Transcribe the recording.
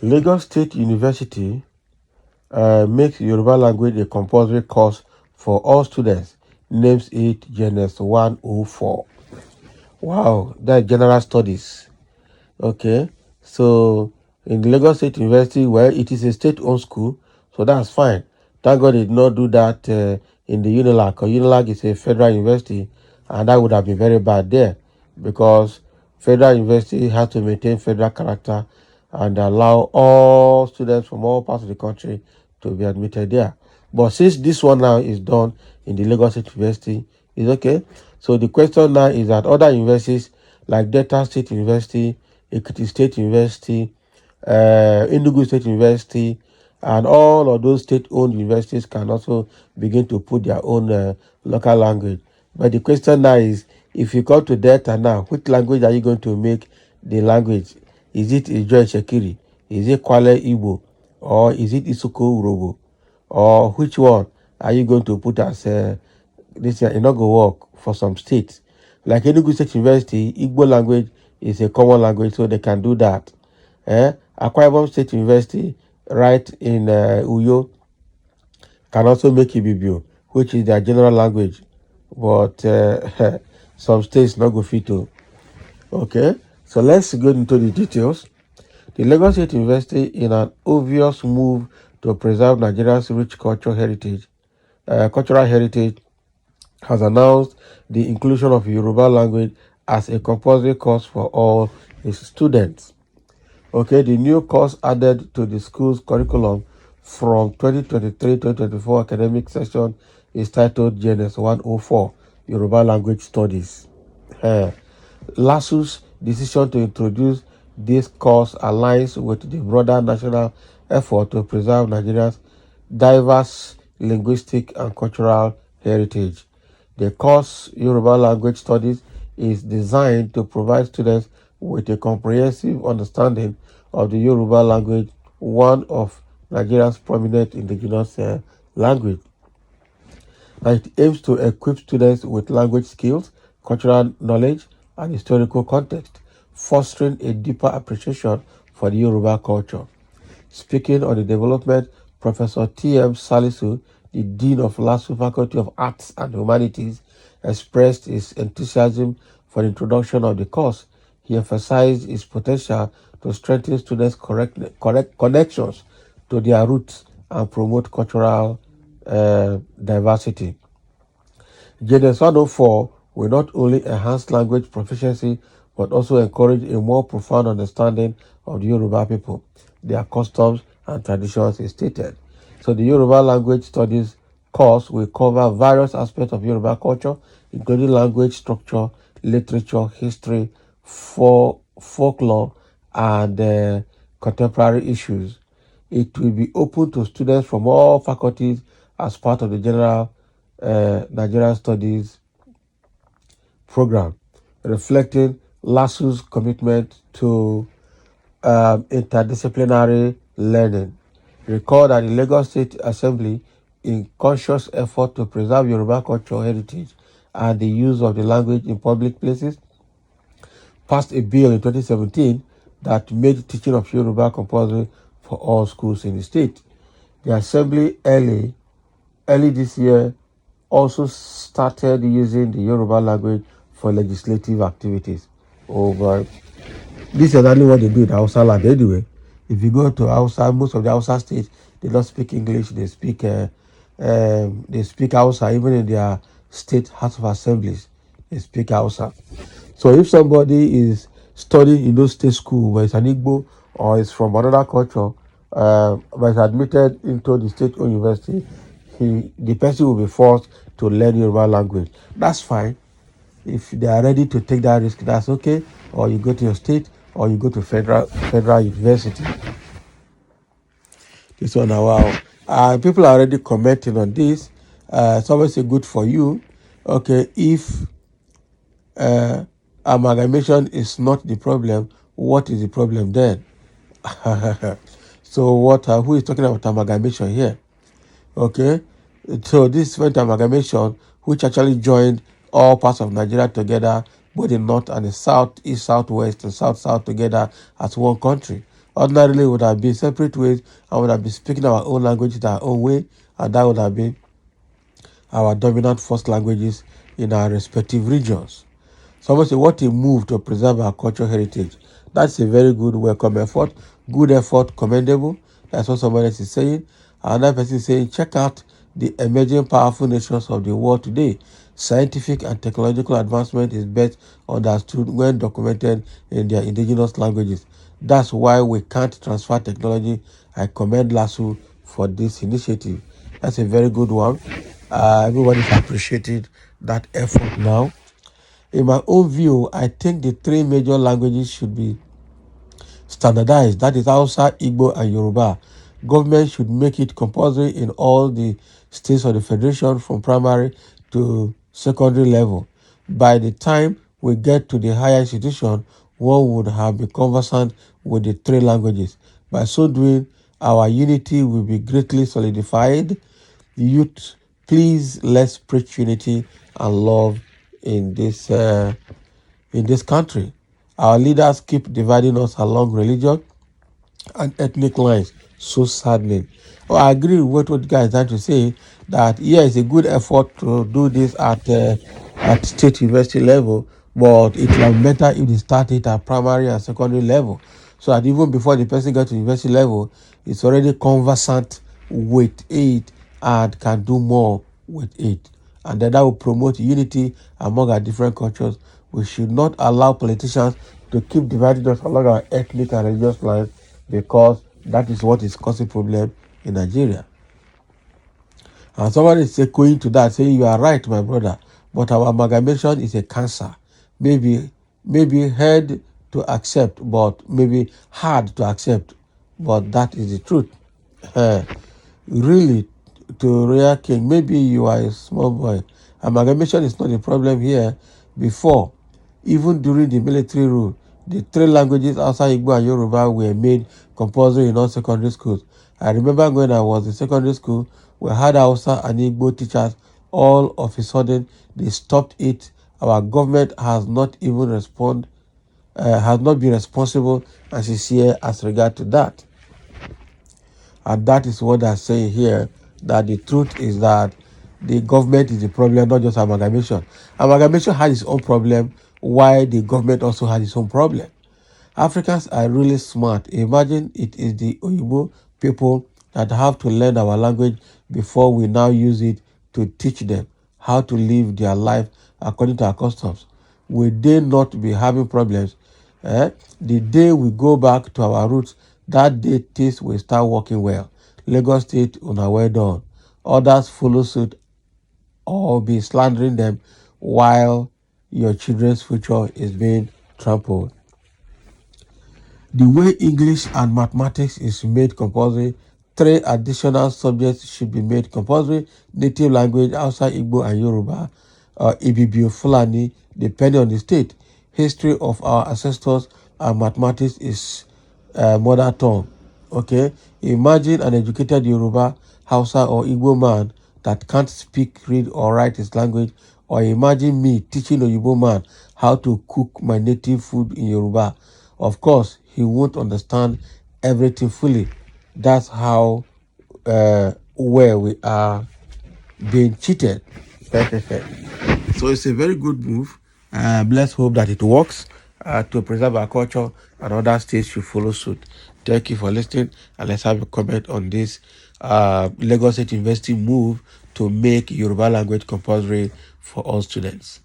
Lagos State University makes Yoruba language a compulsory course for all students. Names it GNS 104. Wow, that's general studies. Okay, so in the Lagos State University, well, it is a state-owned school, so that's fine. Thank God they did not do that in the UNILAG, because UNILAG is a federal university, and that would have been very bad there, because federal university has to maintain federal character and allow all students from all parts of the country to be admitted there. But since this one now is done in the Lagos State University, it's okay. So the question now is that other universities like Delta State University, Ekiti State University, Enugu State University, and all of those state-owned universities can also begin to put their own local language. But the question now is, if you come to Delta now, which language are you going to make the language? Is it Ijo Shekiri? Is it Kwale Igbo? Or is it Isuko Urobo? Or which one are you going to put as this? It not go work for some states. Like Enugu State University, Igbo language is a common language, so they can do that. Akwa Ibom State University, right in Uyo, can also make Ibibio, which is their general language. But some states not go fit to. Okay, so let's go into the details. The Lagos State University, in an obvious move to preserve Nigeria's rich cultural heritage, has announced the inclusion of Yoruba language as a compulsory course for all its students. Okay, the new course added to the school's curriculum from 2023-2024 academic session is titled GNS 104, Yoruba Language Studies. LASU's decision to introduce this course aligns with the broader national effort to preserve Nigeria's diverse linguistic and cultural heritage. The course, Yoruba Language Studies, is designed to provide students with a comprehensive understanding of the Yoruba language, one of Nigeria's prominent indigenous language. And it aims to equip students with language skills, cultural knowledge, and historical context, fostering a deeper appreciation for the Yoruba culture. Speaking on the development, Professor T.M. Salisu, the Dean of LASU Faculty of Arts and Humanities, expressed his enthusiasm for the introduction of the course. He emphasized its potential to strengthen students' correct connections to their roots and promote cultural diversity. JNS 104 will not only enhance language proficiency but also encourage a more profound understanding of the Yoruba people, their customs and traditions is stated. So the Yoruba Language Studies course will cover various aspects of Yoruba culture, including language structure, literature, history, folklore, and contemporary issues. It will be open to students from all faculties as part of the general Nigerian Studies program, reflecting LASU's commitment to interdisciplinary learning. Recall that the Lagos State Assembly, in conscious effort to preserve Yoruba cultural heritage and the use of the language in public places, passed a bill in 2017 that made teaching of Yoruba compulsory for all schools in the state. The Assembly early this year also started using the Yoruba language for legislative activities. Oh boy. This is exactly what they do in Hausa land anyway. If you go to Hausa, most of the Hausa states, they don't speak English, they speak Hausa, even in their state House of Assemblies, they speak Hausa. So if somebody is studying in those state school where it's an Igbo or is from another culture, but is admitted into the state-owned university, the person will be forced to learn Yoruba language. That's fine. If they are ready to take that risk, that's okay. Or you go to your state, or you go to federal university. This one, wow. People are already commenting on this. It's always good for you. Okay, if amalgamation is not the problem, what is the problem then? So who is talking about amalgamation here? Okay, so this went amalgamation, which actually joined all parts of Nigeria together, both the north and the south, east, southwest, and south together as one country. Ordinarily, it would have been separate ways and would have been speaking our own language in our own way, and that would have been our dominant first languages in our respective regions. Someone say, what a move to preserve our cultural heritage. That's a very good, welcome effort. Good effort, commendable. That's what somebody else is saying. Another person is saying, check out the emerging powerful nations of the world today. Scientific and technological advancement is best understood when documented in their indigenous languages. That's why we can't transfer technology. I commend LASU for this initiative. That's a very good one. Everybody's appreciating that effort now. In my own view, I think the three major languages should be standardized. That is Hausa, Igbo, and Yoruba. Government should make it compulsory in all the states of the federation from primary to secondary level. By the time we get to the higher institution, one would have been conversant with the three languages. By so doing, our unity will be greatly solidified. Youth, please let's preach unity and love in this country. Our leaders keep dividing us along religion and ethnic lines. So saddening. Oh, I agree with what guys trying to say that yeah, it's a good effort to do this at state university level, but it will be better if they start it at primary and secondary level, so that even before the person gets to university level, it's already conversant with it and can do more with it, and then that will promote unity among our different cultures. We should not allow politicians to keep dividing us along our ethnic and religious lines, because that is what is causing problem in Nigeria. And somebody is going to that, saying, you are right, my brother, but our amalgamation is a cancer. Maybe hard to accept, but maybe hard to accept. But that is the truth. Eh, really, to Royal King, maybe you are a small boy. Amalgamation is not a problem here. Before, even during the military rule, the three languages outside Igbo and Yoruba were made compulsory in all secondary schools. I remember when I was in secondary school, we had Hausa and Igbo teachers. All of a sudden, they stopped it. Our government has not even has not been responsible and sincere as regard to that. And that is what they're saying here, that the truth is that the government is the problem, not just amalgamation. Amalgamation had its own problem, while the government also had its own problem. Africans are really smart. Imagine it is the Oyibo people that have to learn our language before we now use it to teach them how to live their life according to our customs. Will they not be having problems? The day we go back to our roots, that day things will start working well. Lagos State, una well done. Others follow suit or be slandering them while your children's future is being trampled. The way English and mathematics is made compulsory, three additional subjects should be made compulsory: native language outside Igbo and Yoruba, Ibibio Fulani, depending on the state. History of our ancestors and mathematics is mother tongue. Okay, imagine an educated Yoruba, Hausa, or Igbo man that can't speak, read, or write his language, or imagine me teaching a Yoruba man how to cook my native food in Yoruba. Of course, he won't understand everything fully. That's how where we are being cheated. So it's a very good move. Let's hope that it works to preserve our culture, and other states should follow suit. Thank you for listening, and let's have a comment on this Lagos State University move to make Yoruba language compulsory for all students.